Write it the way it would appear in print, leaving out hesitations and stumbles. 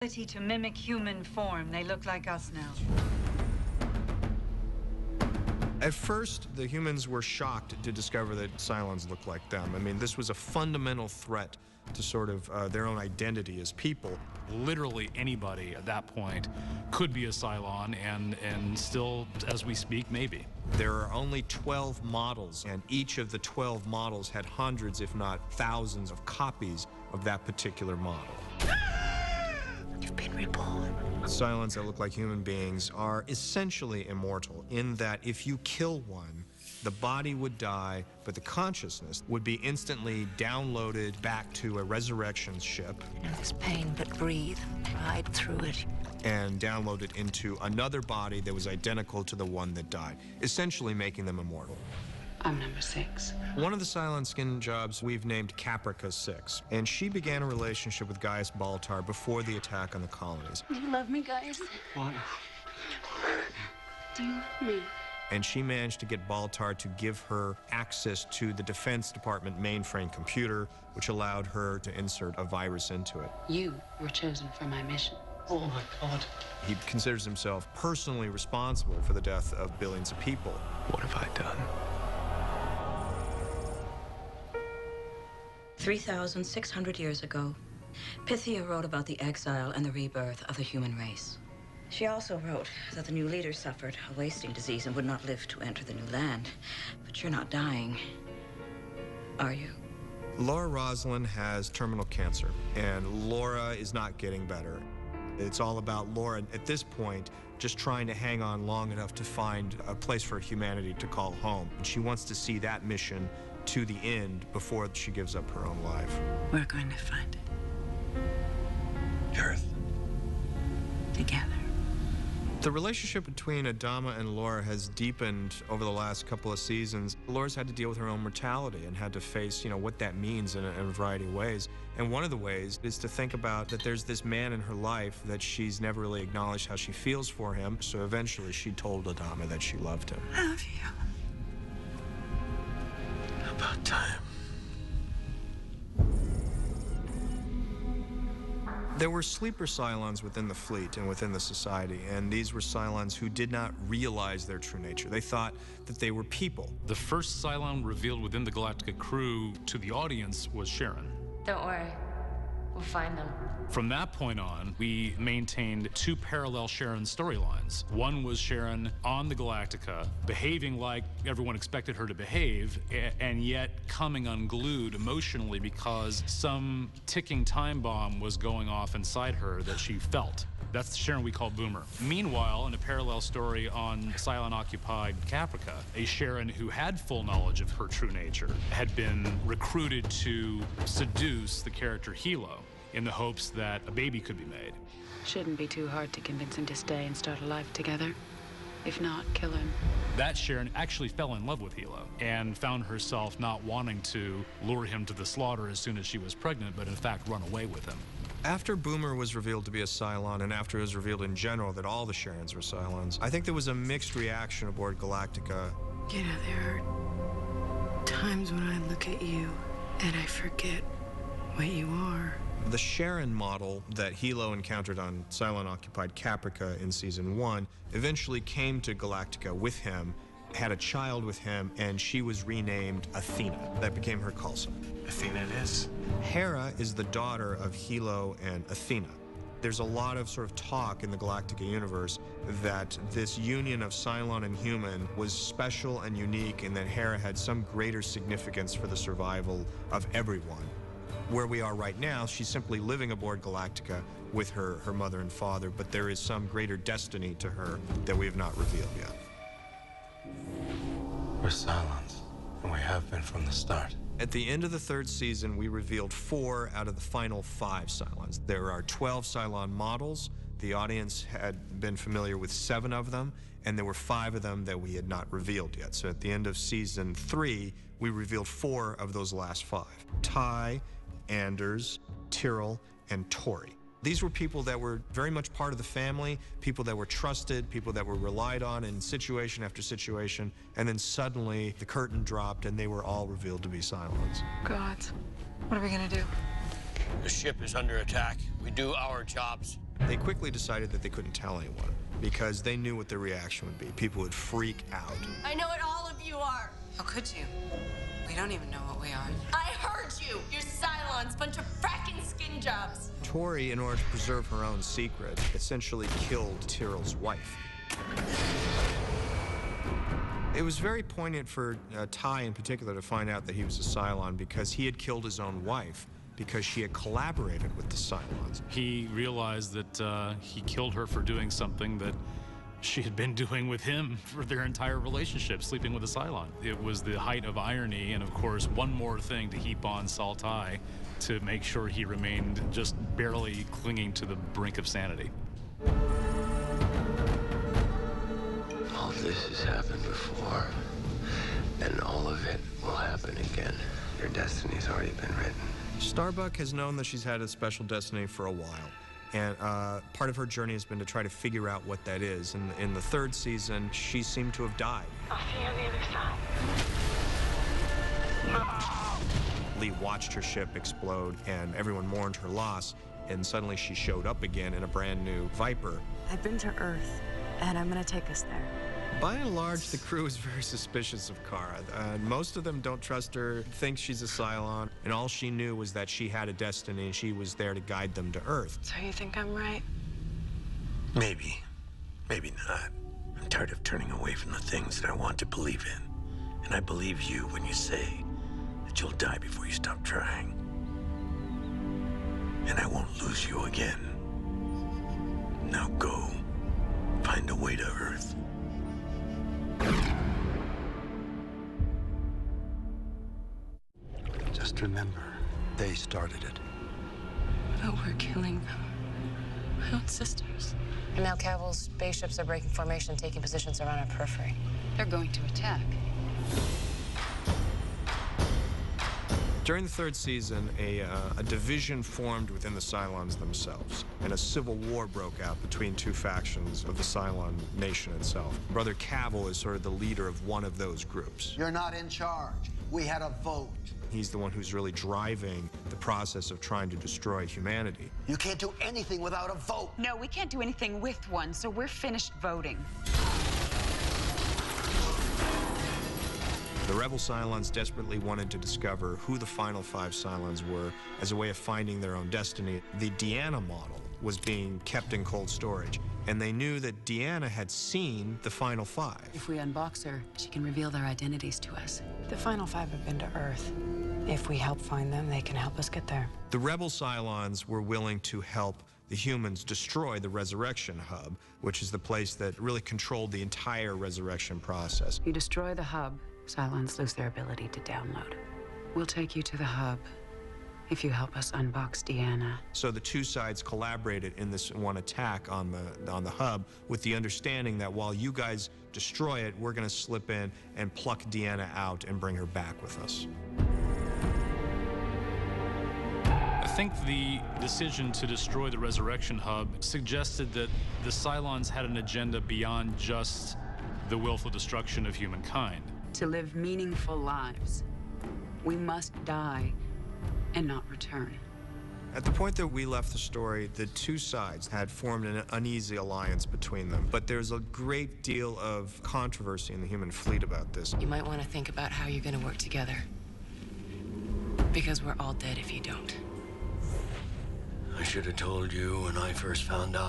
To mimic human form. They look like us now. At first, the humans were shocked to discover that Cylons looked like them. I mean, this was a fundamental threat to sort of their own identity as people. Literally anybody at that point could be a Cylon, and still, as we speak, maybe. There are only 12 models, and each of the 12 models had hundreds, if not thousands, of copies of that particular model. You've been reborn. Cylons that look like human beings are essentially immortal in that if you kill one, the body would die, but the consciousness would be instantly downloaded back to a resurrection ship. I know this pain, but breathe, ride through it. And downloaded into another body that was identical to the one that died, essentially making them immortal. I'm number 6. One of the Cylon skin jobs we've named Caprica 6, and she began a relationship with Gaius Baltar before the attack on the colonies. Do you love me, Gaius? What? Do you love me? And she managed to get Baltar to give her access to the Defense Department mainframe computer, which allowed her to insert a virus into it. You were chosen for my mission. Oh my God. He considers himself personally responsible for the death of billions of people. What have I done? 3,600 years ago, Pythia wrote about the exile and the rebirth of the human race. She also wrote that the new leader suffered a wasting disease and would not live to enter the new land. But you're not dying, are you? Laura Roslin has terminal cancer, and Laura is not getting better. It's all about Laura, at this point, just trying to hang on long enough to find a place for humanity to call home. And she wants to see that mission to the end before she gives up her own life. We're going to find it. Earth. Together. The relationship between Adama and Laura has deepened over the last couple of seasons. Laura's had to deal with her own mortality and had to face, what that means in a variety of ways. And one of the ways is to think about that there's this man in her life that she's never really acknowledged how she feels for him. So eventually she told Adama that she loved him. I love you. About time. There were sleeper Cylons within the fleet and within the society, and these were Cylons who did not realize their true nature. They thought that they were people. The first Cylon revealed within the Galactica crew to the audience was Sharon. Don't worry, we'll find them. From that point on, we maintained 2 parallel Sharon storylines. One was Sharon on the Galactica, behaving like everyone expected her to behave, and yet coming unglued emotionally because some ticking time bomb was going off inside her that she felt. That's the Sharon we call Boomer. Meanwhile, in a parallel story on Cylon-occupied Caprica, a Sharon who had full knowledge of her true nature had been recruited to seduce the character Hilo, in the hopes that a baby could be made. Shouldn't be too hard to convince him to stay and start a life together. If not, kill him. That Sharon actually fell in love with Hilo and found herself not wanting to lure him to the slaughter as soon as she was pregnant, but in fact run away with him. After Boomer was revealed to be a Cylon, and after it was revealed in general that all the Sharons were Cylons, I think there was a mixed reaction aboard Galactica. There are times when I look at you and I forget what you are. The Sharon model that Hilo encountered on Cylon-occupied Caprica in Season 1 eventually came to Galactica with him, had a child with him, and she was renamed Athena. That became her call sign. Athena it is. Hera is the daughter of Hilo and Athena. There's a lot of sort of talk in the Galactica universe that this union of Cylon and human was special and unique, and that Hera had some greater significance for the survival of everyone. Where we are right now, she's simply living aboard Galactica with her mother and father, but there is some greater destiny to her that we have not revealed yet. We're Cylons, and we have been from the start. At the end of the 3rd season, we revealed 4 out of the final 5 Cylons. There are 12 Cylon models. The audience had been familiar with 7 of them, and there were 5 of them that we had not revealed yet. So at the end of Season 3, we revealed 4 of those last 5. Ty, Anders, Tyrell, and Tori. These were people that were very much part of the family, people that were trusted, people that were relied on in situation after situation, and then suddenly the curtain dropped and they were all revealed to be Cylons. God, what are we gonna do? The ship is under attack. We do our jobs, They quickly decided that they couldn't tell anyone because they knew what the reaction would be. People would freak out. I know what all of you are. How could you? We don't even know what we are. I heard you. You're Cylons, bunch of fracking skin jobs. Tori, in order to preserve her own secret, essentially killed Tyrell's wife. It was very poignant for Ty in particular to find out that he was a Cylon because he had killed his own wife because she had collaborated with the Cylons. He realized that he killed her for doing something that she had been doing with him for their entire relationship, sleeping with a Cylon. It was the height of irony, and of course, one more thing to heap on Ty to make sure he remained just barely clinging to the brink of sanity. All this has happened before, and all of it will happen again. Your destiny's already been written. Starbuck has known that she's had a special destiny for a while, and part of her journey has been to try to figure out what that is. And in the third season, she seemed to have died. I'll see you on the other side. Lee watched her ship explode, and everyone mourned her loss, and suddenly she showed up again in a brand new Viper. I've been to Earth, and I'm gonna take us there. By and large, the crew is very suspicious of Kara. Most of them don't trust her, think she's a Cylon, and all she knew was that she had a destiny and she was there to guide them to Earth. So you think I'm right? Maybe. Maybe not. I'm tired of turning away from the things that I want to believe in. And I believe you when you say that you'll die before you stop trying. And I won't lose you again. Now go. Find a way to Earth. Just remember, they started it. But we're killing them. My own sisters. And now Cavil's spaceships are breaking formation, taking positions around our periphery. They're going to attack. During the third season, a division formed within the Cylons themselves, and a civil war broke out between two factions of the Cylon nation itself. Brother Cavil is sort of the leader of one of those groups. You're not in charge. We had a vote. He's the one who's really driving the process of trying to destroy humanity. You can't do anything without a vote. No, we can't do anything with one, so we're finished voting. The rebel Cylons desperately wanted to discover who the final 5 Cylons were as a way of finding their own destiny. The Deanna model was being kept in cold storage, and they knew that Deanna had seen the final 5. If we unbox her, she can reveal their identities to us. The final 5 have been to Earth. If we help find them, they can help us get there. The rebel Cylons were willing to help the humans destroy the Resurrection Hub, which is the place that really controlled the entire resurrection process. You destroy the hub, Cylons lose their ability to download. We'll take you to the hub if you help us unbox Deanna. So the two sides collaborated in this one attack on the hub with the understanding that while you guys destroy it, we're going to slip in and pluck Deanna out and bring her back with us. I think the decision to destroy the Resurrection Hub suggested that the Cylons had an agenda beyond just the willful destruction of humankind. To live meaningful lives, we must die and not return. At the point that we left the story, the two sides had formed an uneasy alliance between them. But there's a great deal of controversy in the human fleet about this. You might want to think about how you're going to work together. Because we're all dead if you don't. I should have told you when I first found out